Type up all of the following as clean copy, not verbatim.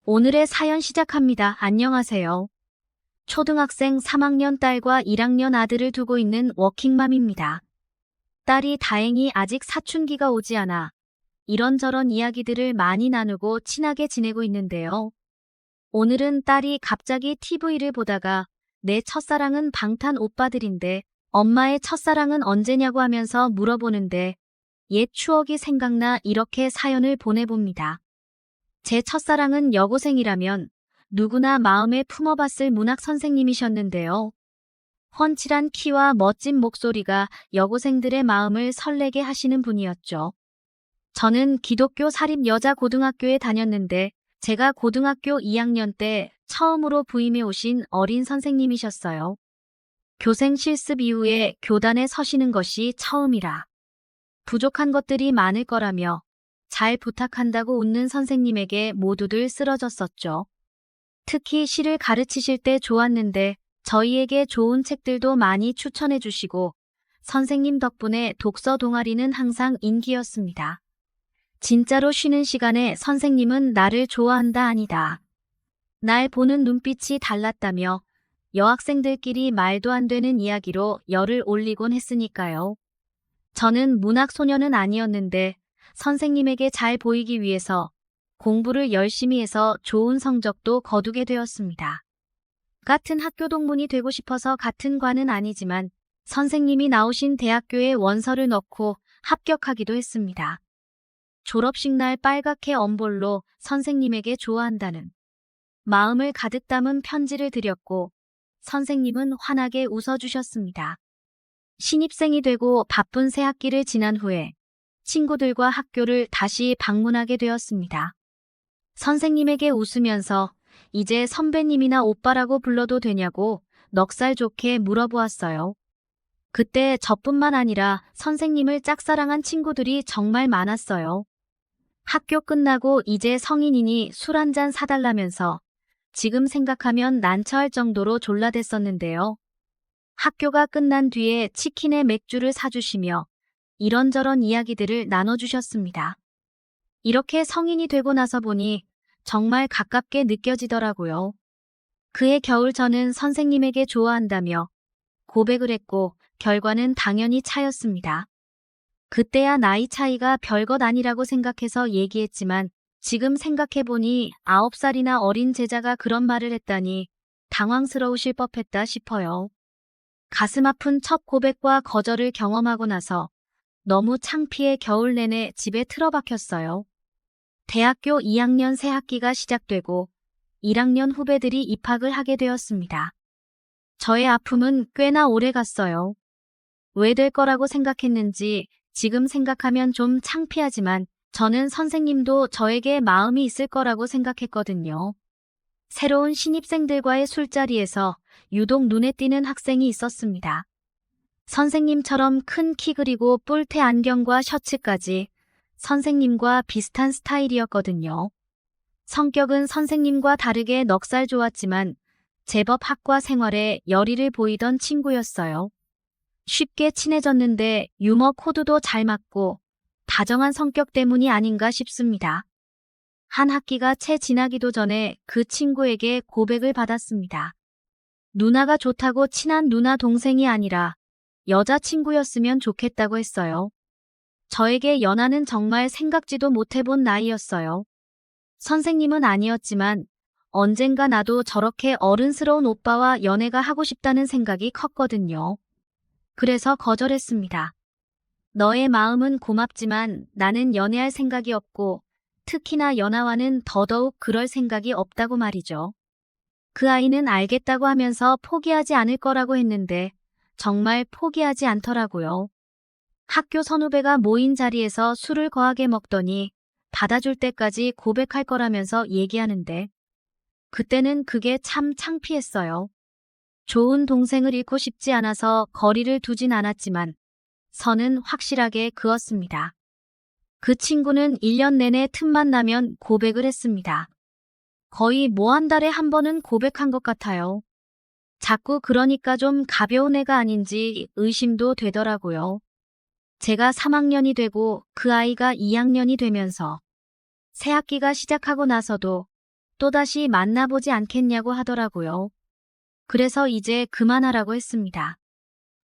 오늘의 사연 시작합니다. 안녕하세요. 초등학생 3학년 딸과 1학년 아들을 두고 있는 워킹맘입니다. 딸이 다행히 아직 사춘기가 오지 않아 이런저런 이야기들을 많이 나누고 친하게 지내고 있는데요. 오늘은 딸이 갑자기 TV를 보다가 내 첫사랑은 방탄 오빠들인데 엄마의 첫사랑은 언제냐고 하면서 물어보는데 옛 추억이 생각나 이렇게 사연을 보내봅니다. 제 첫사랑은 여고생이라면 누구나 마음에 품어봤을 문학 선생님이셨는데요. 훤칠한 키와 멋진 목소리가 여고생들의 마음을 설레게 하시는 분이었죠. 저는 기독교 사립 여자 고등학교에 다녔는데 제가 고등학교 2학년 때 처음으로 부임해 오신 어린 선생님이셨어요. 교생 실습 이후에 교단에 서시는 것이 처음이라 부족한 것들이 많을 거라며 잘 부탁한다고 웃는 선생님에게 모두들 쓰러졌었죠. 특히 시를 가르치실 때 좋았는데 저희에게 좋은 책들도 많이 추천해 주시고 선생님 덕분에 독서 동아리는 항상 인기였습니다. 진짜로 쉬는 시간에 선생님은 나를 좋아한다 아니다. 날 보는 눈빛이 달랐다며 여학생들끼리 말도 안 되는 이야기로 열을 올리곤 했으니까요. 저는 문학 소녀는 아니었는데 선생님에게 잘 보이기 위해서 공부를 열심히 해서 좋은 성적도 거두게 되었습니다. 같은 학교 동문이 되고 싶어서 같은 과는 아니지만 선생님이 나오신 대학교에 원서를 넣고 합격하기도 했습니다. 졸업식 날 빨갛게 엄볼로 선생님에게 좋아한다는 마음을 가득 담은 편지를 드렸고 선생님은 환하게 웃어주셨습니다. 신입생이 되고 바쁜 새 학기를 지난 후에 친구들과 학교를 다시 방문하게 되었습니다. 선생님에게 웃으면서 이제 선배님이나 오빠라고 불러도 되냐고 넉살 좋게 물어보았어요. 그때 저뿐만 아니라 선생님을 짝사랑한 친구들이 정말 많았어요. 학교 끝나고 이제 성인이니 술 한잔 사달라면서 지금 생각하면 난처할 정도로 졸라댔었는데요. 학교가 끝난 뒤에 치킨에 맥주를 사주시며 이런저런 이야기들을 나눠주셨습니다. 이렇게 성인이 되고 나서 보니 정말 가깝게 느껴지더라고요. 그해 겨울 저는 선생님에게 좋아한다며 고백을 했고 결과는 당연히 차였습니다. 그때야 나이 차이가 별것 아니라고 생각해서 얘기했지만 지금 생각해보니 9살이나 어린 제자가 그런 말을 했다니 당황스러우실 법했다 싶어요. 가슴 아픈 첫 고백과 거절을 경험하고 나서 너무 창피해 겨울 내내 집에 틀어박혔어요. 대학교 2학년 새 학기가 시작되고 1학년 후배들이 입학을 하게 되었습니다. 저의 아픔은 꽤나 오래 갔어요. 왜 될 거라고 생각했는지 지금 생각하면 좀 창피하지만 저는 선생님도 저에게 마음이 있을 거라고 생각했거든요. 새로운 신입생들과의 술자리에서 유독 눈에 띄는 학생이 있었습니다. 선생님처럼 큰 키 그리고 뿔테 안경과 셔츠까지 선생님과 비슷한 스타일이었거든요. 성격은 선생님과 다르게 넉살 좋았지만 제법 학과 생활에 열의를 보이던 친구였어요. 쉽게 친해졌는데 유머 코드도 잘 맞고 다정한 성격 때문이 아닌가 싶습니다. 한 학기가 채 지나기도 전에 그 친구에게 고백을 받았습니다. 누나가 좋다고 친한 누나 동생이 아니라 여자친구였으면 좋겠다고 했어요. 저에게 연하는 정말 생각지도 못해본 나이였어요. 선생님은 아니었지만 언젠가 나도 저렇게 어른스러운 오빠와 연애가 하고 싶다는 생각이 컸거든요. 그래서 거절했습니다. 너의 마음은 고맙지만 나는 연애할 생각이 없고 특히나 연하와는 더더욱 그럴 생각이 없다고 말이죠. 그 아이는 알겠다고 하면서 포기하지 않을 거라고 했는데 정말 포기하지 않더라고요. 학교 선후배가 모인 자리에서 술을 거하게 먹더니 받아줄 때까지 고백할 거라면서 얘기하는데 그때는 그게 참 창피했어요. 좋은 동생을 잃고 싶지 않아서 거리를 두진 않았지만 선은 확실하게 그었습니다. 그 친구는 1년 내내 틈만 나면 고백을 했습니다. 거의 뭐 한 달에 한 번은 고백한 것 같아요. 자꾸 그러니까 좀 가벼운 애가 아닌지 의심도 되더라고요. 제가 3학년이 되고 그 아이가 2학년이 되면서 새 학기가 시작하고 나서도 또다시 만나보지 않겠냐고 하더라고요. 그래서 이제 그만하라고 했습니다.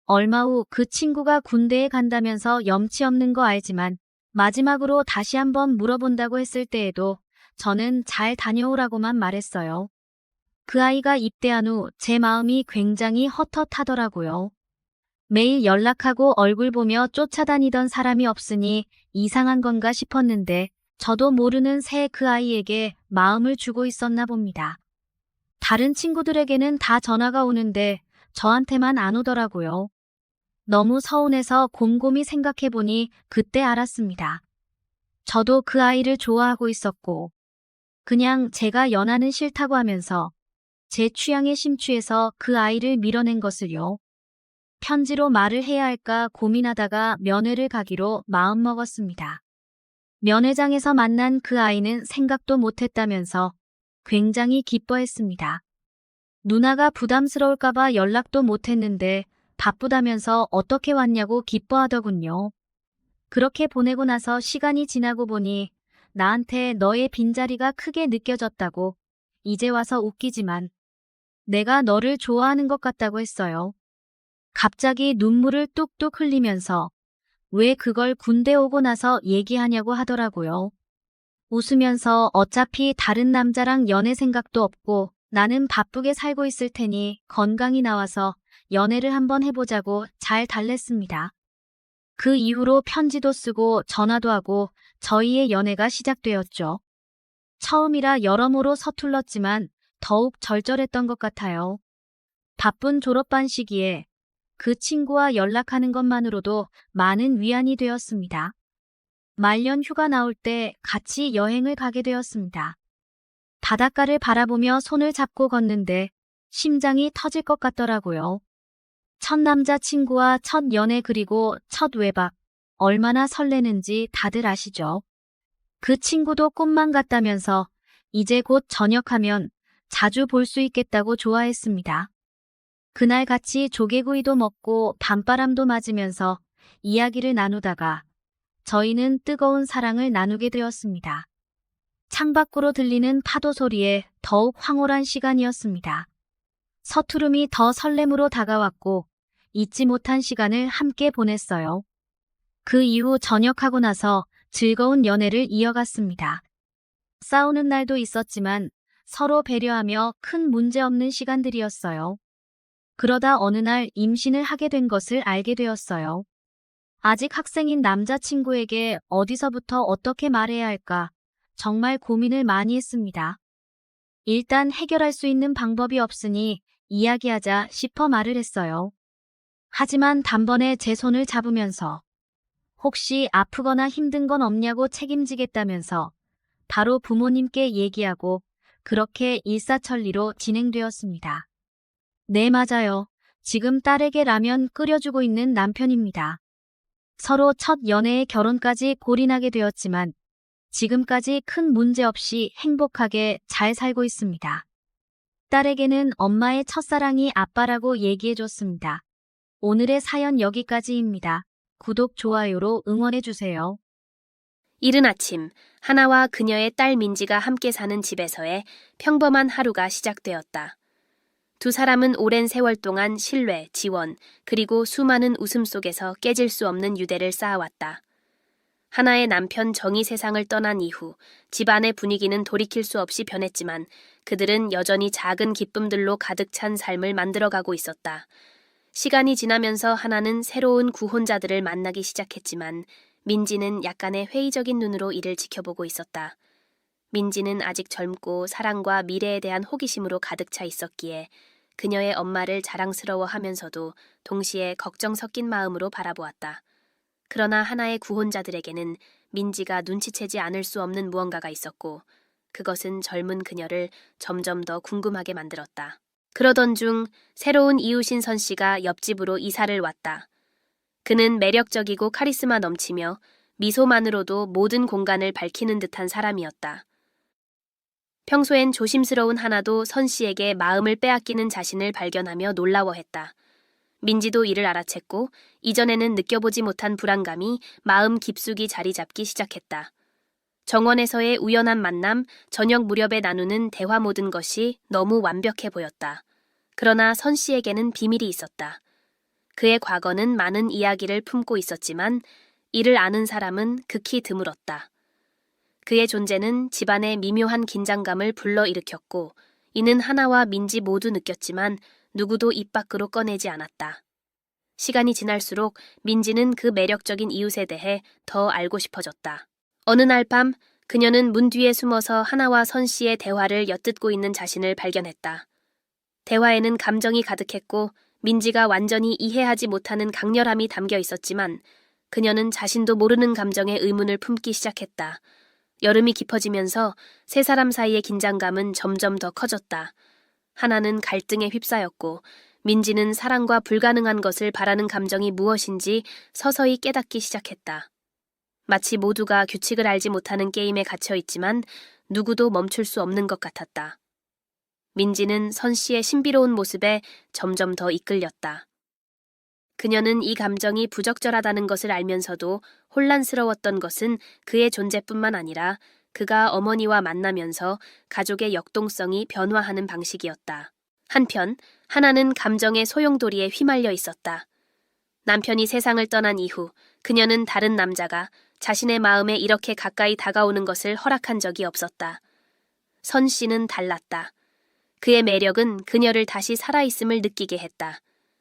얼마 후 그 친구가 군대에 간다면서 염치 없는 거 알지만 마지막으로 다시 한번 물어본다고 했을 때에도 저는 잘 다녀오라고만 말했어요. 그 아이가 입대한 후 제 마음이 굉장히 헛헛하더라고요. 매일 연락하고 얼굴 보며 쫓아다니던 사람이 없으니 이상한 건가 싶었는데 저도 모르는 새 그 아이에게 마음을 주고 있었나 봅니다. 다른 친구들에게는 다 전화가 오는데 저한테만 안 오더라고요. 너무 서운해서 곰곰이 생각해보니 그때 알았습니다. 저도 그 아이를 좋아하고 있었고 그냥 제가 연하는 싫다고 하면서 제 취향에 심취해서 그 아이를 밀어낸 것을요. 편지로 말을 해야 할까 고민하다가 면회를 가기로 마음먹었습니다. 면회장에서 만난 그 아이는 생각도 못했다면서 굉장히 기뻐했습니다. 누나가 부담스러울까봐 연락도 못했는데 바쁘다면서 어떻게 왔냐고 기뻐하더군요. 그렇게 보내고 나서 시간이 지나고 보니 나한테 너의 빈자리가 크게 느껴졌다고 이제 와서 웃기지만 내가 너를 좋아하는 것 같다고 했어요. 갑자기 눈물을 뚝뚝 흘리면서 왜 그걸 군대 오고 나서 얘기하냐고 하더라고요. 웃으면서 어차피 다른 남자랑 연애 생각도 없고 나는 바쁘게 살고 있을 테니 건강히 나와서 연애를 한번 해보자고 잘 달랬습니다. 그 이후로 편지도 쓰고 전화도 하고 저희의 연애가 시작되었죠. 처음이라 여러모로 서툴렀지만 더욱 절절했던 것 같아요. 바쁜 졸업반 시기에 그 친구와 연락하는 것만으로도 많은 위안이 되었습니다. 말년 휴가 나올 때 같이 여행을 가게 되었습니다. 바닷가를 바라보며 손을 잡고 걷는데 심장이 터질 것 같더라고요. 첫 남자친구와 첫 연애 그리고 첫 외박, 얼마나 설레는지 다들 아시죠? 그 친구도 꿈만 같다면서 이제 곧 전역하면 자주 볼 수 있겠다고 좋아했습니다. 그날 같이 조개구이도 먹고 밤바람도 맞으면서 이야기를 나누다가 저희는 뜨거운 사랑을 나누게 되었습니다. 창밖으로 들리는 파도 소리에 더욱 황홀한 시간이었습니다. 서투름이 더 설렘으로 다가왔고 잊지 못한 시간을 함께 보냈어요. 그 이후 전역하고 나서 즐거운 연애를 이어갔습니다. 싸우는 날도 있었지만 서로 배려하며 큰 문제 없는 시간들이었어요. 그러다 어느 날 임신을 하게 된 것을 알게 되었어요. 아직 학생인 남자친구에게 어디서부터 어떻게 말해야 할까 정말 고민을 많이 했습니다. 일단 해결할 수 있는 방법이 없으니 이야기하자 싶어 말을 했어요. 하지만 단번에 제 손을 잡으면서 혹시 아프거나 힘든 건 없냐고 책임지겠다면서 바로 부모님께 얘기하고 그렇게 일사천리로 진행되었습니다. 네, 맞아요. 지금 딸에게 라면 끓여주고 있는 남편입니다. 서로 첫 연애에 결혼까지 골인하게 되었지만 지금까지 큰 문제 없이 행복하게 잘 살고 있습니다. 딸에게는 엄마의 첫사랑이 아빠라고 얘기해줬습니다. 오늘의 사연 여기까지입니다. 구독, 좋아요로 응원해주세요. 이른 아침, 하나와 그녀의 딸 민지가 함께 사는 집에서의 평범한 하루가 시작되었다. 두 사람은 오랜 세월 동안 신뢰, 지원, 그리고 수많은 웃음 속에서 깨질 수 없는 유대를 쌓아왔다. 하나의 남편 정이 세상을 떠난 이후 집안의 분위기는 돌이킬 수 없이 변했지만 그들은 여전히 작은 기쁨들로 가득 찬 삶을 만들어가고 있었다. 시간이 지나면서 하나는 새로운 구혼자들을 만나기 시작했지만 민지는 약간의 회의적인 눈으로 이를 지켜보고 있었다. 민지는 아직 젊고 사랑과 미래에 대한 호기심으로 가득 차 있었기에 그녀의 엄마를 자랑스러워하면서도 동시에 걱정 섞인 마음으로 바라보았다. 그러나 하나의 구혼자들에게는 민지가 눈치채지 않을 수 없는 무언가가 있었고 그것은 젊은 그녀를 점점 더 궁금하게 만들었다. 그러던 중 새로운 이웃인 선 씨가 옆집으로 이사를 왔다. 그는 매력적이고 카리스마 넘치며 미소만으로도 모든 공간을 밝히는 듯한 사람이었다. 평소엔 조심스러운 하나도 선 씨에게 마음을 빼앗기는 자신을 발견하며 놀라워했다. 민지도 이를 알아챘고 이전에는 느껴보지 못한 불안감이 마음 깊숙이 자리 잡기 시작했다. 정원에서의 우연한 만남, 저녁 무렵에 나누는 대화 모든 것이 너무 완벽해 보였다. 그러나 선 씨에게는 비밀이 있었다. 그의 과거는 많은 이야기를 품고 있었지만 이를 아는 사람은 극히 드물었다. 그의 존재는 집안의 미묘한 긴장감을 불러일으켰고 이는 하나와 민지 모두 느꼈지만 누구도 입 밖으로 꺼내지 않았다. 시간이 지날수록 민지는 그 매력적인 이웃에 대해 더 알고 싶어졌다. 어느 날 밤 그녀는 문 뒤에 숨어서 하나와 선 씨의 대화를 엿듣고 있는 자신을 발견했다. 대화에는 감정이 가득했고 민지가 완전히 이해하지 못하는 강렬함이 담겨 있었지만 그녀는 자신도 모르는 감정에 의문을 품기 시작했다. 여름이 깊어지면서 세 사람 사이의 긴장감은 점점 더 커졌다. 하나는 갈등에 휩싸였고 민지는 사랑과 불가능한 것을 바라는 감정이 무엇인지 서서히 깨닫기 시작했다. 마치 모두가 규칙을 알지 못하는 게임에 갇혀 있지만 누구도 멈출 수 없는 것 같았다. 민지는 선 씨의 신비로운 모습에 점점 더 이끌렸다. 그녀는 이 감정이 부적절하다는 것을 알면서도 혼란스러웠던 것은 그의 존재뿐만 아니라 그가 어머니와 만나면서 가족의 역동성이 변화하는 방식이었다. 한편 하나는 감정의 소용돌이에 휘말려 있었다. 남편이 세상을 떠난 이후 그녀는 다른 남자가 자신의 마음에 이렇게 가까이 다가오는 것을 허락한 적이 없었다. 선 씨는 달랐다. 그의 매력은 그녀를 다시 살아있음을 느끼게 했다.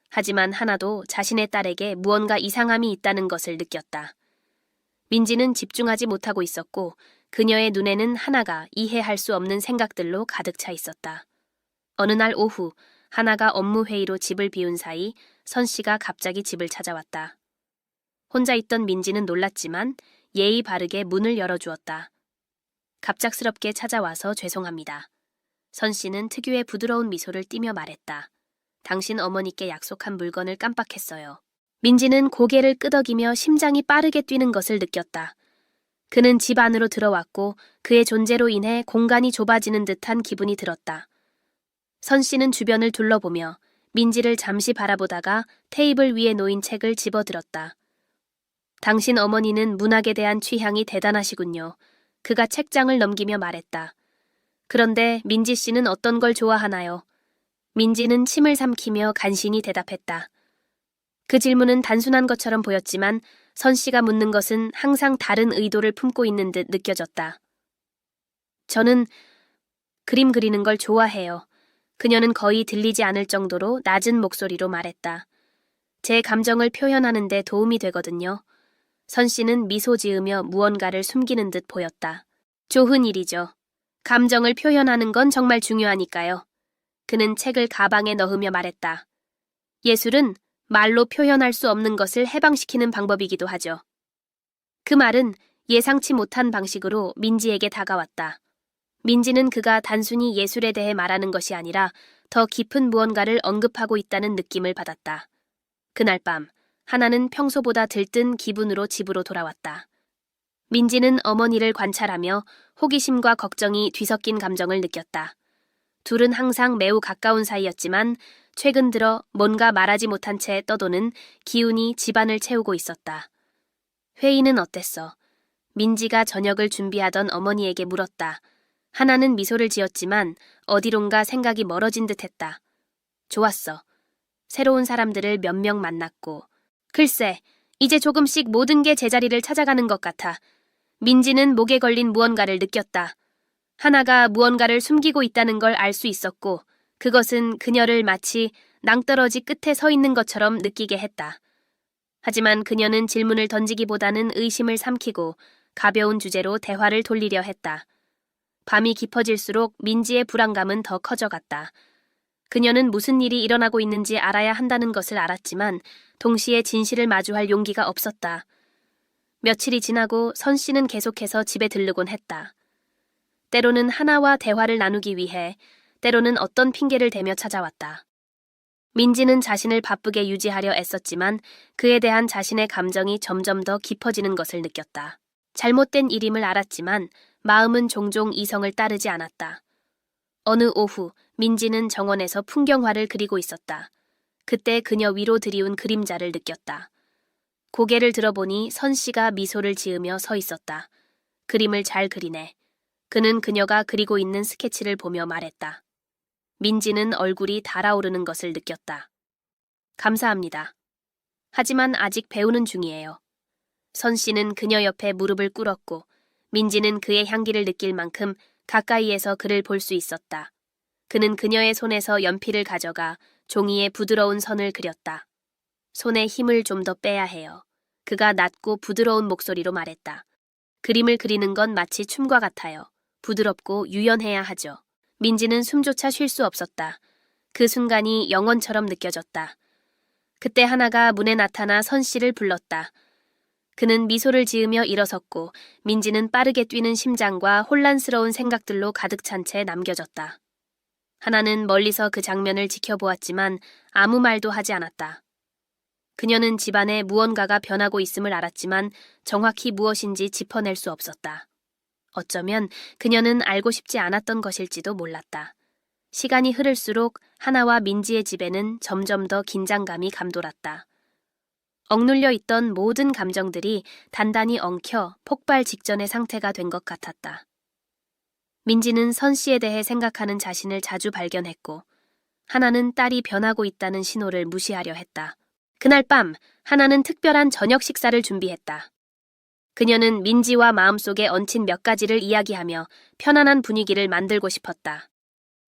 하지만 하나도 자신의 딸에게 무언가 이상함이 있다는 것을 느꼈다. 민지는 집중하지 못하고 있었고 그녀의 눈에는 하나가 이해할 수 없는 생각들로 가득 차 있었다. 어느 날 오후 하나가 업무 회의로 집을 비운 사이 선 씨가 갑자기 집을 찾아왔다. 혼자 있던 민지는 놀랐지만 예의 바르게 문을 열어주었다. 갑작스럽게 찾아와서 죄송합니다. 선 씨는 특유의 부드러운 미소를 띠며 말했다. 당신 어머니께 약속한 물건을 깜빡했어요. 민지는 고개를 끄덕이며 심장이 빠르게 뛰는 것을 느꼈다. 그는 집 안으로 들어왔고 그의 존재로 인해 공간이 좁아지는 듯한 기분이 들었다. 선 씨는 주변을 둘러보며 민지를 잠시 바라보다가 테이블 위에 놓인 책을 집어들었다. 당신 어머니는 문학에 대한 취향이 대단하시군요. 그가 책장을 넘기며 말했다. 그런데 민지 씨는 어떤 걸 좋아하나요? 민지는 침을 삼키며 간신히 대답했다. 그 질문은 단순한 것처럼 보였지만 선 씨가 묻는 것은 항상 다른 의도를 품고 있는 듯 느껴졌다. 저는 그림 그리는 걸 좋아해요. 그녀는 거의 들리지 않을 정도로 낮은 목소리로 말했다. 제 감정을 표현하는 데 도움이 되거든요. 선 씨는 미소 지으며 무언가를 숨기는 듯 보였다. 좋은 일이죠. 감정을 표현하는 건 정말 중요하니까요. 그는 책을 가방에 넣으며 말했다. 예술은 말로 표현할 수 없는 것을 해방시키는 방법이기도 하죠. 그 말은 예상치 못한 방식으로 민지에게 다가왔다. 민지는 그가 단순히 예술에 대해 말하는 것이 아니라 더 깊은 무언가를 언급하고 있다는 느낌을 받았다. 그날 밤 하나는 평소보다 들뜬 기분으로 집으로 돌아왔다. 민지는 어머니를 관찰하며 호기심과 걱정이 뒤섞인 감정을 느꼈다. 둘은 항상 매우 가까운 사이였지만 최근 들어 뭔가 말하지 못한 채 떠도는 기운이 집안을 채우고 있었다. 회의는 어땠어? 민지가 저녁을 준비하던 어머니에게 물었다. 하나는 미소를 지었지만 어디론가 생각이 멀어진 듯했다. 좋았어. 새로운 사람들을 몇 명 만났고. 글쎄, 이제 조금씩 모든 게 제자리를 찾아가는 것 같아. 민지는 목에 걸린 무언가를 느꼈다. 하나가 무언가를 숨기고 있다는 걸 알 수 있었고 그것은 그녀를 마치 낭떠러지 끝에 서 있는 것처럼 느끼게 했다. 하지만 그녀는 질문을 던지기보다는 의심을 삼키고 가벼운 주제로 대화를 돌리려 했다. 밤이 깊어질수록 민지의 불안감은 더 커져갔다. 그녀는 무슨 일이 일어나고 있는지 알아야 한다는 것을 알았지만 동시에 진실을 마주할 용기가 없었다. 며칠이 지나고 선 씨는 계속해서 집에 들르곤 했다. 때로는 하나와 대화를 나누기 위해, 때로는 어떤 핑계를 대며 찾아왔다. 민지는 자신을 바쁘게 유지하려 애썼지만 그에 대한 자신의 감정이 점점 더 깊어지는 것을 느꼈다. 잘못된 일임을 알았지만 마음은 종종 이성을 따르지 않았다. 어느 오후 민지는 정원에서 풍경화를 그리고 있었다. 그때 그녀 위로 들이운 그림자를 느꼈다. 고개를 들어보니 선 씨가 미소를 지으며 서 있었다. 그림을 잘 그리네. 그는 그녀가 그리고 있는 스케치를 보며 말했다. 민지는 얼굴이 달아오르는 것을 느꼈다. 감사합니다. 하지만 아직 배우는 중이에요. 선 씨는 그녀 옆에 무릎을 꿇었고 민지는 그의 향기를 느낄 만큼 가까이에서 그를 볼 수 있었다. 그는 그녀의 손에서 연필을 가져가 종이에 부드러운 선을 그렸다. 손에 힘을 좀 더 빼야 해요. 그가 낮고 부드러운 목소리로 말했다. 그림을 그리는 건 마치 춤과 같아요. 부드럽고 유연해야 하죠. 민지는 숨조차 쉴 수 없었다. 그 순간이 영원처럼 느껴졌다. 그때 하나가 문에 나타나 선 씨를 불렀다. 그는 미소를 지으며 일어섰고 민지는 빠르게 뛰는 심장과 혼란스러운 생각들로 가득 찬 채 남겨졌다. 하나는 멀리서 그 장면을 지켜보았지만 아무 말도 하지 않았다. 그녀는 집안에 무언가가 변하고 있음을 알았지만 정확히 무엇인지 짚어낼 수 없었다. 어쩌면 그녀는 알고 싶지 않았던 것일지도 몰랐다. 시간이 흐를수록 하나와 민지의 집에는 점점 더 긴장감이 감돌았다. 억눌려 있던 모든 감정들이 단단히 엉켜 폭발 직전의 상태가 된 것 같았다. 민지는 선 씨에 대해 생각하는 자신을 자주 발견했고 하나는 딸이 변하고 있다는 신호를 무시하려 했다. 그날 밤 하나는 특별한 저녁 식사를 준비했다. 그녀는 민지와 마음속에 얹힌 몇 가지를 이야기하며 편안한 분위기를 만들고 싶었다.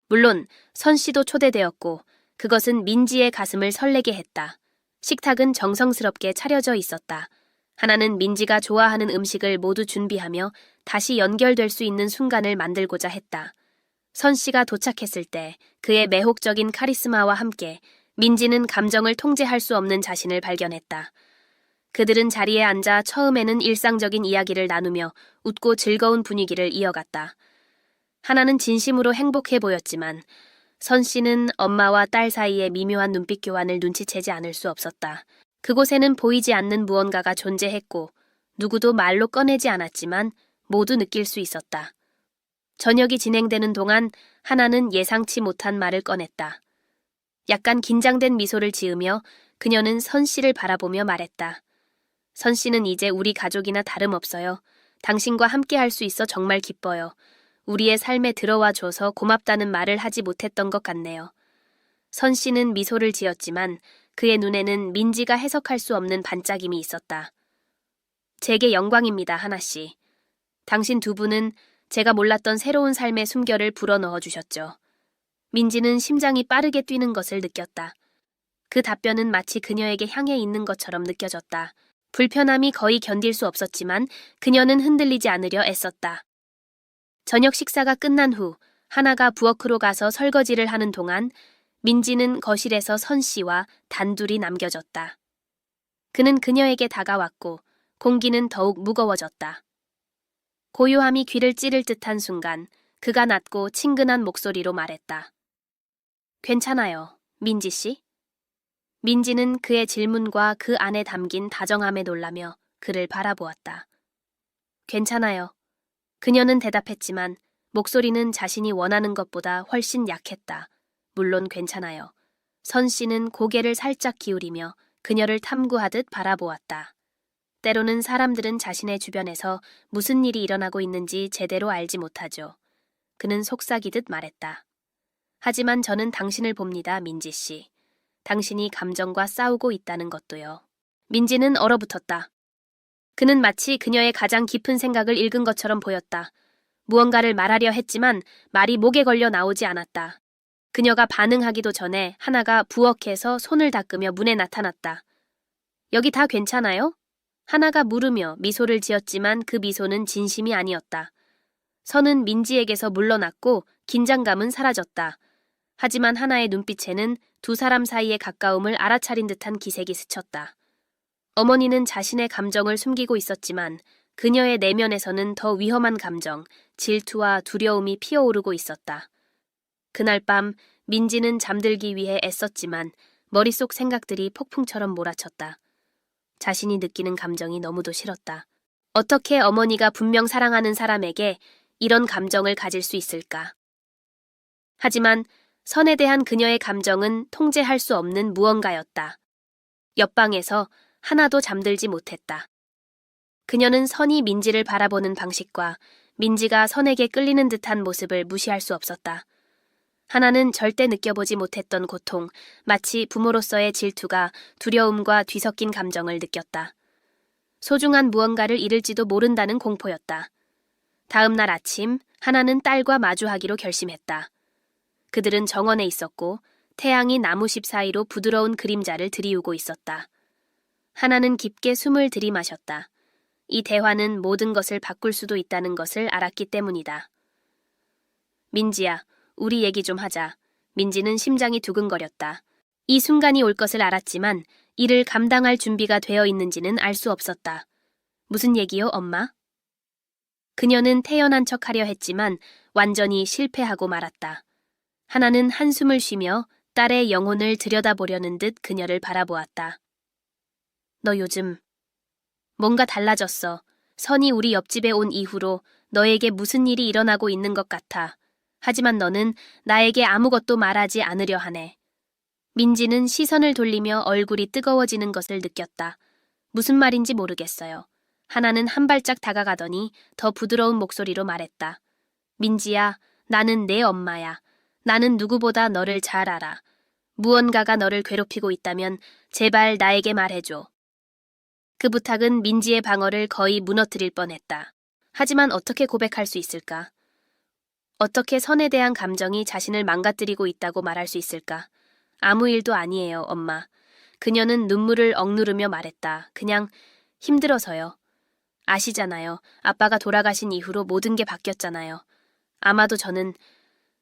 물론 선 씨도 초대되었고 그것은 민지의 가슴을 설레게 했다. 식탁은 정성스럽게 차려져 있었다. 하나는 민지가 좋아하는 음식을 모두 준비하며 다시 연결될 수 있는 순간을 만들고자 했다. 선 씨가 도착했을 때 그의 매혹적인 카리스마와 함께 민지는 감정을 통제할 수 없는 자신을 발견했다. 그들은 자리에 앉아 처음에는 일상적인 이야기를 나누며 웃고 즐거운 분위기를 이어갔다. 하나는 진심으로 행복해 보였지만 선 씨는 엄마와 딸 사이의 미묘한 눈빛 교환을 눈치채지 않을 수 없었다. 그곳에는 보이지 않는 무언가가 존재했고 누구도 말로 꺼내지 않았지만 모두 느낄 수 있었다. 저녁이 진행되는 동안 하나는 예상치 못한 말을 꺼냈다. 약간 긴장된 미소를 지으며 그녀는 선 씨를 바라보며 말했다. 선 씨는 이제 우리 가족이나 다름없어요. 당신과 함께 할 수 있어 정말 기뻐요. 우리의 삶에 들어와 줘서 고맙다는 말을 하지 못했던 것 같네요. 선 씨는 미소를 지었지만 그의 눈에는 민지가 해석할 수 없는 반짝임이 있었다. 제게 영광입니다, 하나 씨. 당신 두 분은 제가 몰랐던 새로운 삶의 숨결을 불어넣어 주셨죠. 민지는 심장이 빠르게 뛰는 것을 느꼈다. 그 답변은 마치 그녀에게 향해 있는 것처럼 느껴졌다. 불편함이 거의 견딜 수 없었지만 그녀는 흔들리지 않으려 애썼다. 저녁 식사가 끝난 후 하나가 부엌으로 가서 설거지를 하는 동안 민지는 거실에서 선 씨와 단둘이 남겨졌다. 그는 그녀에게 다가왔고 공기는 더욱 무거워졌다. 고요함이 귀를 찌를 듯한 순간 그가 낮고 친근한 목소리로 말했다. 괜찮아요, 민지 씨? 민지는 그의 질문과 그 안에 담긴 다정함에 놀라며 그를 바라보았다. 괜찮아요. 그녀는 대답했지만 목소리는 자신이 원하는 것보다 훨씬 약했다. 물론 괜찮아요. 선 씨는 고개를 살짝 기울이며 그녀를 탐구하듯 바라보았다. 때로는 사람들은 자신의 주변에서 무슨 일이 일어나고 있는지 제대로 알지 못하죠. 그는 속삭이듯 말했다. 하지만 저는 당신을 봅니다, 민지 씨. 당신이 감정과 싸우고 있다는 것도요. 민지는 얼어붙었다. 그는 마치 그녀의 가장 깊은 생각을 읽은 것처럼 보였다. 무언가를 말하려 했지만 말이 목에 걸려 나오지 않았다. 그녀가 반응하기도 전에 하나가 부엌에서 손을 닦으며 문에 나타났다. 여기 다 괜찮아요? 하나가 물으며 미소를 지었지만 그 미소는 진심이 아니었다. 선은 민지에게서 물러났고 긴장감은 사라졌다. 하지만 하나의 눈빛에는 두 사람 사이의 가까움을 알아차린 듯한 기색이 스쳤다. 어머니는 자신의 감정을 숨기고 있었지만 그녀의 내면에서는 더 위험한 감정, 질투와 두려움이 피어오르고 있었다. 그날 밤 민지는 잠들기 위해 애썼지만 머릿속 생각들이 폭풍처럼 몰아쳤다. 자신이 느끼는 감정이 너무도 싫었다. 어떻게 어머니가 분명 사랑하는 사람에게 이런 감정을 가질 수 있을까? 하지만 선에 대한 그녀의 감정은 통제할 수 없는 무언가였다. 옆방에서 하나도 잠들지 못했다. 그녀는 선이 민지를 바라보는 방식과 민지가 선에게 끌리는 듯한 모습을 무시할 수 없었다. 하나는 절대 느껴보지 못했던 고통, 마치 부모로서의 질투가 두려움과 뒤섞인 감정을 느꼈다. 소중한 무언가를 잃을지도 모른다는 공포였다. 다음 날 아침, 하나는 딸과 마주하기로 결심했다. 그들은 정원에 있었고 태양이 나무십 사이로 부드러운 그림자를 들이우고 있었다. 하나는 깊게 숨을 들이마셨다. 이 대화는 모든 것을 바꿀 수도 있다는 것을 알았기 때문이다. 민지야, 우리 얘기 좀 하자. 민지는 심장이 두근거렸다. 이 순간이 올 것을 알았지만 이를 감당할 준비가 되어 있는지는 알 수 없었다. 무슨 얘기요, 엄마? 그녀는 태연한 척하려 했지만 완전히 실패하고 말았다. 하나는 한숨을 쉬며 딸의 영혼을 들여다보려는 듯 그녀를 바라보았다. 너 요즘 뭔가 달라졌어. 선이 우리 옆집에 온 이후로 너에게 무슨 일이 일어나고 있는 것 같아. 하지만 너는 나에게 아무것도 말하지 않으려 하네. 민지는 시선을 돌리며 얼굴이 뜨거워지는 것을 느꼈다. 무슨 말인지 모르겠어요. 하나는 한 발짝 다가가더니 더 부드러운 목소리로 말했다. 민지야, 나는 내 엄마야. 나는 누구보다 너를 잘 알아. 무언가가 너를 괴롭히고 있다면 제발 나에게 말해줘. 그 부탁은 민지의 방어를 거의 무너뜨릴 뻔했다. 하지만 어떻게 고백할 수 있을까? 어떻게 선에 대한 감정이 자신을 망가뜨리고 있다고 말할 수 있을까? 아무 일도 아니에요, 엄마. 그녀는 눈물을 억누르며 말했다. 그냥 힘들어서요. 아시잖아요. 아빠가 돌아가신 이후로 모든 게 바뀌었잖아요. 아마도 저는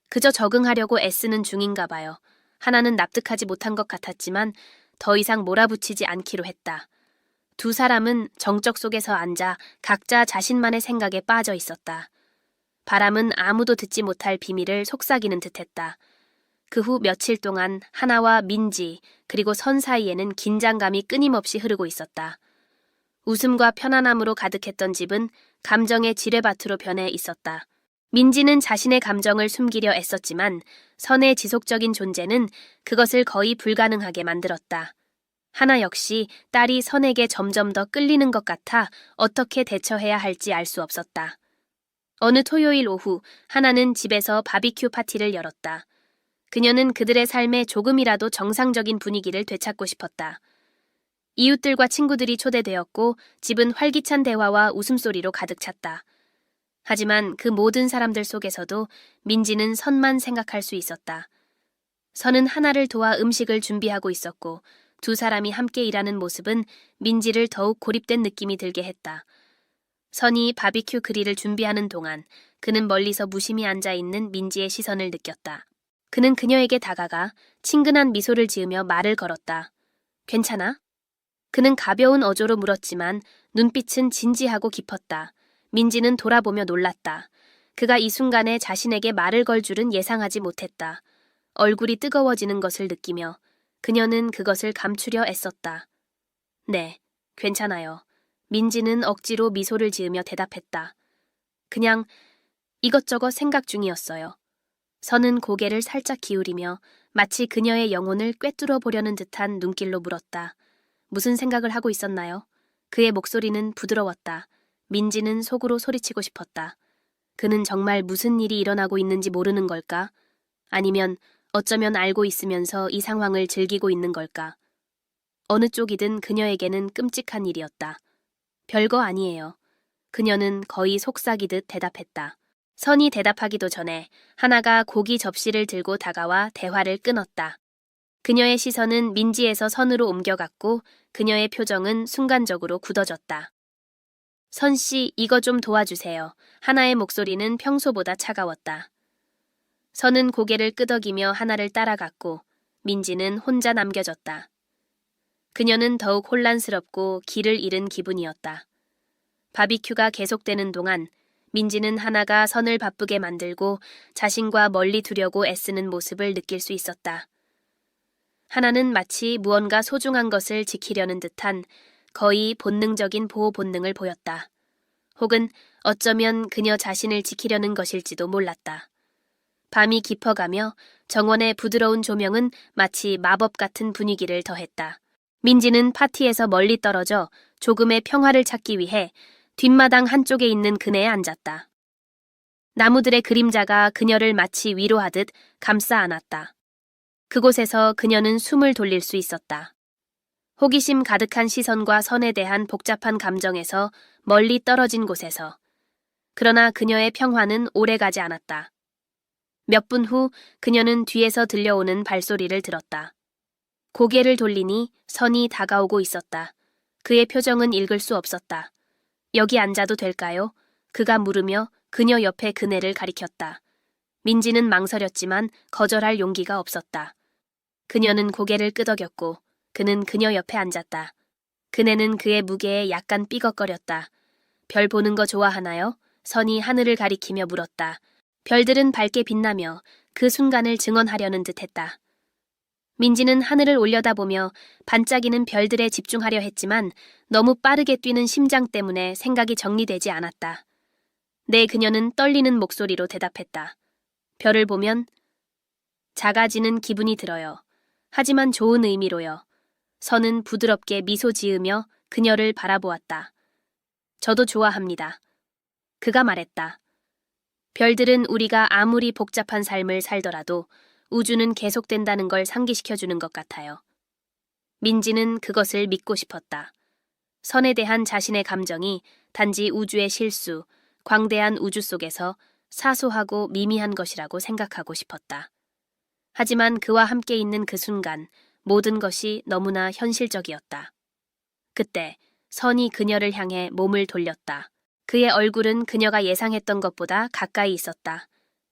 그저 적응하려고 애쓰는 중인가 봐요. 하나는 납득하지 못한 것 같았지만 더 이상 몰아붙이지 않기로 했다. 두 사람은 정적 속에서 앉아 각자 자신만의 생각에 빠져 있었다. 바람은 아무도 듣지 못할 비밀을 속삭이는 듯했다. 그 후 며칠 동안 하나와 민지 그리고 선 사이에는 긴장감이 끊임없이 흐르고 있었다. 웃음과 편안함으로 가득했던 집은 감정의 지뢰밭으로 변해 있었다. 민지는 자신의 감정을 숨기려 애썼지만 선의 지속적인 존재는 그것을 거의 불가능하게 만들었다. 하나 역시 딸이 선에게 점점 더 끌리는 것 같아 어떻게 대처해야 할지 알 수 없었다. 어느 토요일 오후 하나는 집에서 바비큐 파티를 열었다. 그녀는 그들의 삶에 조금이라도 정상적인 분위기를 되찾고 싶었다. 이웃들과 친구들이 초대되었고 집은 활기찬 대화와 웃음소리로 가득 찼다. 하지만 그 모든 사람들 속에서도 민지는 선만 생각할 수 있었다. 선은 하나를 도와 음식을 준비하고 있었고 두 사람이 함께 일하는 모습은 민지를 더욱 고립된 느낌이 들게 했다. 선이 바비큐 그릴을 준비하는 동안 그는 멀리서 무심히 앉아있는 민지의 시선을 느꼈다. 그는 그녀에게 다가가 친근한 미소를 지으며 말을 걸었다. 괜찮아? 그는 가벼운 어조로 물었지만 눈빛은 진지하고 깊었다. 민지는 돌아보며 놀랐다. 그가 이 순간에 자신에게 말을 걸 줄은 예상하지 못했다. 얼굴이 뜨거워지는 것을 느끼며 그녀는 그것을 감추려 애썼다. 네, 괜찮아요. 민지는 억지로 미소를 지으며 대답했다. 그냥 이것저것 생각 중이었어요. 선은 고개를 살짝 기울이며 마치 그녀의 영혼을 꿰뚫어 보려는 듯한 눈길로 물었다. 무슨 생각을 하고 있었나요? 그의 목소리는 부드러웠다. 민지는 속으로 소리치고 싶었다. 그는 정말 무슨 일이 일어나고 있는지 모르는 걸까? 아니면 어쩌면 알고 있으면서 이 상황을 즐기고 있는 걸까? 어느 쪽이든 그녀에게는 끔찍한 일이었다. 별거 아니에요. 그녀는 거의 속삭이듯 대답했다. 선이 대답하기도 전에 하나가 고기 접시를 들고 다가와 대화를 끊었다. 그녀의 시선은 민지에서 선으로 옮겨갔고 그녀의 표정은 순간적으로 굳어졌다. 선씨, 이거 좀 도와주세요. 하나의 목소리는 평소보다 차가웠다. 선은 고개를 끄덕이며 하나를 따라갔고 민지는 혼자 남겨졌다. 그녀는 더욱 혼란스럽고 길을 잃은 기분이었다. 바비큐가 계속되는 동안 민지는 하나가 선을 바쁘게 만들고 자신과 멀리 두려고 애쓰는 모습을 느낄 수 있었다. 하나는 마치 무언가 소중한 것을 지키려는 듯한 거의 본능적인 보호 본능을 보였다. 혹은 어쩌면 그녀 자신을 지키려는 것일지도 몰랐다. 밤이 깊어가며 정원의 부드러운 조명은 마치 마법 같은 분위기를 더했다. 민지는 파티에서 멀리 떨어져 조금의 평화를 찾기 위해 뒷마당 한쪽에 있는 그네에 앉았다. 나무들의 그림자가 그녀를 마치 위로하듯 감싸 안았다. 그곳에서 그녀는 숨을 돌릴 수 있었다. 호기심 가득한 시선과 선에 대한 복잡한 감정에서 멀리 떨어진 곳에서. 그러나 그녀의 평화는 오래가지 않았다. 몇 분 후 그녀는 뒤에서 들려오는 발소리를 들었다. 고개를 돌리니 선이 다가오고 있었다. 그의 표정은 읽을 수 없었다. 여기 앉아도 될까요? 그가 물으며 그녀 옆에 그네를 가리켰다. 민지는 망설였지만 거절할 용기가 없었다. 그녀는 고개를 끄덕였고 그는 그녀 옆에 앉았다. 그네는 그의 무게에 약간 삐걱거렸다. 별 보는 거 좋아하나요? 선이 하늘을 가리키며 물었다. 별들은 밝게 빛나며 그 순간을 증언하려는 듯했다. 민지는 하늘을 올려다보며 반짝이는 별들에 집중하려 했지만 너무 빠르게 뛰는 심장 때문에 생각이 정리되지 않았다. 네, 그녀는 떨리는 목소리로 대답했다. 별을 보면 작아지는 기분이 들어요. 하지만 좋은 의미로요. 선은 부드럽게 미소 지으며 그녀를 바라보았다. 저도 좋아합니다. 그가 말했다. 별들은 우리가 아무리 복잡한 삶을 살더라도 우주는 계속된다는 걸 상기시켜주는 것 같아요. 민지는 그것을 믿고 싶었다. 선에 대한 자신의 감정이 단지 우주의 실수, 광대한 우주 속에서 사소하고 미미한 것이라고 생각하고 싶었다. 하지만 그와 함께 있는 그 순간 모든 것이 너무나 현실적이었다. 그때 선이 그녀를 향해 몸을 돌렸다. 그의 얼굴은 그녀가 예상했던 것보다 가까이 있었다.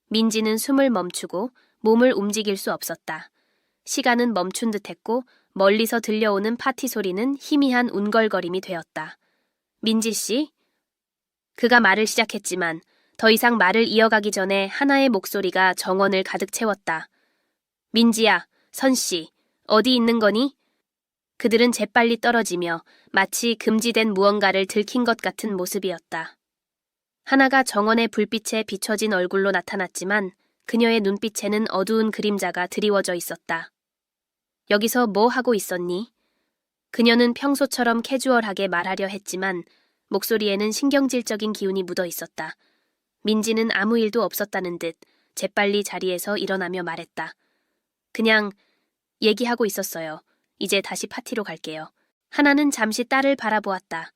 민지는 숨을 멈추고 몸을 움직일 수 없었다. 시간은 멈춘 듯했고 멀리서 들려오는 파티 소리는 희미한 운걸거림이 되었다. 민지 씨? 그가 말을 시작했지만 더 이상 말을 이어가기 전에 하나의 목소리가 정원을 가득 채웠다. 민지야, 선씨, 어디 있는 거니? 그들은 재빨리 떨어지며 마치 금지된 무언가를 들킨 것 같은 모습이었다. 하나가 정원의 불빛에 비춰진 얼굴로 나타났지만 그녀의 눈빛에는 어두운 그림자가 드리워져 있었다. 여기서 뭐 하고 있었니? 그녀는 평소처럼 캐주얼하게 말하려 했지만 목소리에는 신경질적인 기운이 묻어 있었다. 민지는 아무 일도 없었다는 듯 재빨리 자리에서 일어나며 말했다. 그냥 얘기하고 있었어요. 이제 다시 파티로 갈게요. 하나는 잠시 딸을 바라보았다.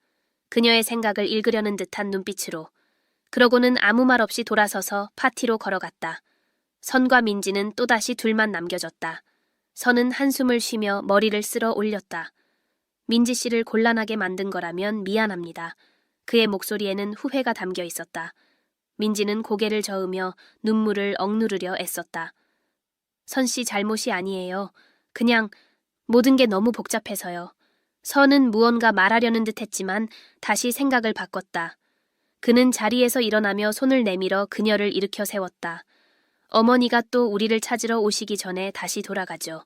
그녀의 생각을 읽으려는 듯한 눈빛으로. 그러고는 아무 말 없이 돌아서서 파티로 걸어갔다. 선과 민지는 또다시 둘만 남겨졌다. 선은 한숨을 쉬며 머리를 쓸어 올렸다. 민지 씨를 곤란하게 만든 거라면 미안합니다. 그의 목소리에는 후회가 담겨 있었다. 민지는 고개를 저으며 눈물을 억누르려 애썼다. 선 씨 잘못이 아니에요. 그냥 모든 게 너무 복잡해서요. 선은 무언가 말하려는 듯 했지만 다시 생각을 바꿨다. 그는 자리에서 일어나며 손을 내밀어 그녀를 일으켜 세웠다. 어머니가 또 우리를 찾으러 오시기 전에 다시 돌아가죠.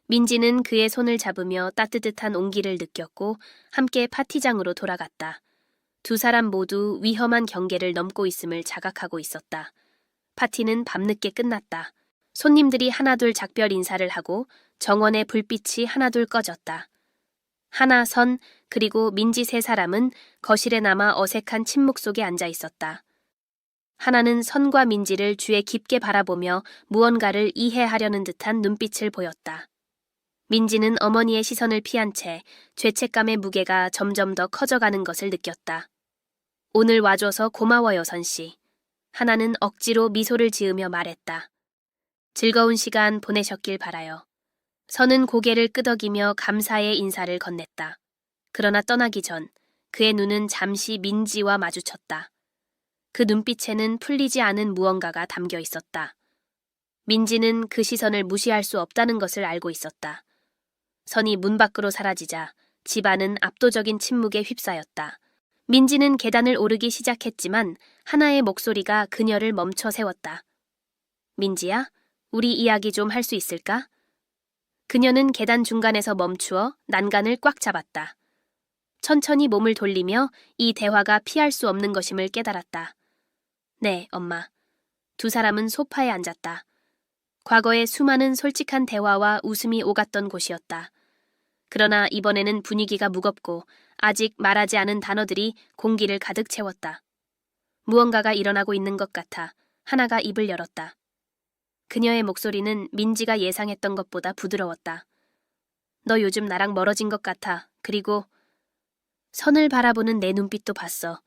민지는 그의 손을 잡으며 따뜻한 온기를 느꼈고 함께 파티장으로 돌아갔다. 두 사람 모두 위험한 경계를 넘고 있음을 자각하고 있었다. 파티는 밤늦게 끝났다. 손님들이 하나둘 작별 인사를 하고 정원의 불빛이 하나둘 꺼졌다. 하나, 선, 그리고 민지 세 사람은 거실에 남아 어색한 침묵 속에 앉아 있었다. 하나는 선과 민지를 주에 깊게 바라보며 무언가를 이해하려는 듯한 눈빛을 보였다. 민지는 어머니의 시선을 피한 채 죄책감의 무게가 점점 더 커져가는 것을 느꼈다. 오늘 와줘서 고마워요, 선씨. 하나는 억지로 미소를 지으며 말했다. 즐거운 시간 보내셨길 바라요. 선은 고개를 끄덕이며 감사의 인사를 건넸다. 그러나 떠나기 전 그의 눈은 잠시 민지와 마주쳤다. 그 눈빛에는 풀리지 않은 무언가가 담겨 있었다. 민지는 그 시선을 무시할 수 없다는 것을 알고 있었다. 선이 문 밖으로 사라지자 집안은 압도적인 침묵에 휩싸였다. 민지는 계단을 오르기 시작했지만 하나의 목소리가 그녀를 멈춰 세웠다. 민지야, 우리 이야기 좀 할 수 있을까? 그녀는 계단 중간에서 멈추어 난간을 꽉 잡았다. 천천히 몸을 돌리며 이 대화가 피할 수 없는 것임을 깨달았다. 네, 엄마. 두 사람은 소파에 앉았다. 과거에 수많은 솔직한 대화와 웃음이 오갔던 곳이었다. 그러나 이번에는 분위기가 무겁고 아직 말하지 않은 단어들이 공기를 가득 채웠다. 무언가가 일어나고 있는 것 같아 하나가 입을 열었다. 그녀의 목소리는 민지가 예상했던 것보다 부드러웠다. 너 요즘 나랑 멀어진 것 같아. 그리고 선을 바라보는 내 눈빛도 봤어.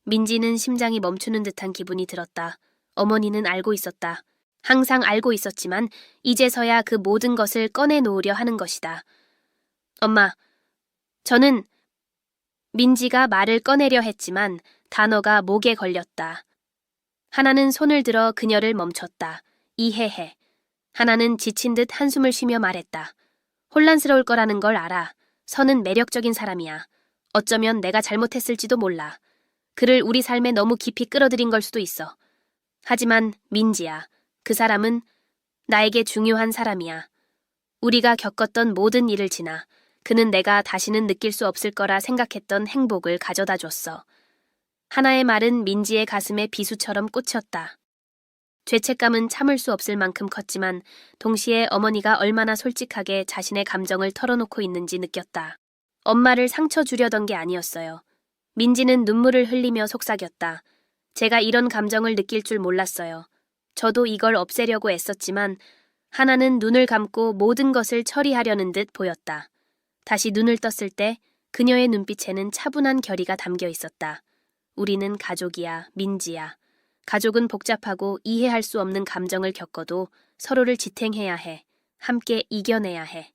민지는 심장이 멈추는 듯한 기분이 들었다. 어머니는 알고 있었다. 항상 알고 있었지만 이제서야 그 모든 것을 꺼내놓으려 하는 것이다. 엄마, 저는 민지가 말을 꺼내려 했지만 단어가 목에 걸렸다. 하나는 손을 들어 그녀를 멈췄다. 이해해. 하나는 지친 듯 한숨을 쉬며 말했다. 혼란스러울 거라는 걸 알아. 선은 매력적인 사람이야. 어쩌면 내가 잘못했을지도 몰라. 그를 우리 삶에 너무 깊이 끌어들인 걸 수도 있어. 하지만 민지야. 그 사람은 나에게 중요한 사람이야. 우리가 겪었던 모든 일을 지나 그는 내가 다시는 느낄 수 없을 거라 생각했던 행복을 가져다 줬어. 하나의 말은 민지의 가슴에 비수처럼 꽂혔다. 죄책감은 참을 수 없을 만큼 컸지만 동시에 어머니가 얼마나 솔직하게 자신의 감정을 털어놓고 있는지 느꼈다. 엄마를 상처 주려던 게 아니었어요. 민지는 눈물을 흘리며 속삭였다. 제가 이런 감정을 느낄 줄 몰랐어요. 저도 이걸 없애려고 애썼지만 하나는 눈을 감고 모든 것을 처리하려는 듯 보였다. 다시 눈을 떴을 때 그녀의 눈빛에는 차분한 결의가 담겨 있었다. 우리는 가족이야, 민지야. 가족은 복잡하고 이해할 수 없는 감정을 겪어도 서로를 지탱해야 해. 함께 이겨내야 해.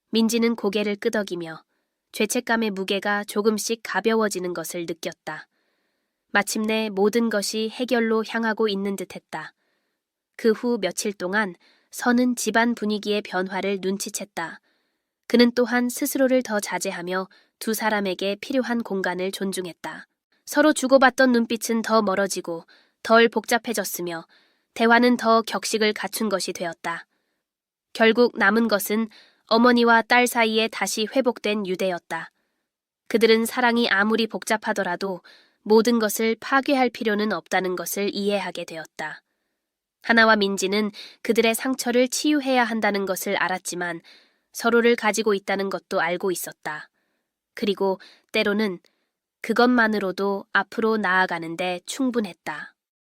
민지는 고개를 끄덕이며 죄책감의 무게가 조금씩 가벼워지는 것을 느꼈다. 마침내 모든 것이 해결로 향하고 있는 듯했다. 그 후 며칠 동안 선은 집안 분위기의 변화를 눈치챘다. 그는 또한 스스로를 더 자제하며 두 사람에게 필요한 공간을 존중했다. 서로 주고받던 눈빛은 더 멀어지고 덜 복잡해졌으며 대화는 더 격식을 갖춘 것이 되었다. 결국 남은 것은 어머니와 딸 사이에 다시 회복된 유대였다. 그들은 사랑이 아무리 복잡하더라도 모든 것을 파괴할 필요는 없다는 것을 이해하게 되었다. 하나와 민지는 그들의 상처를 치유해야 한다는 것을 알았지만 서로를 가지고 있다는 것도 알고 있었다. 그리고 때로는 그것만으로도 앞으로 나아가는데 충분했다.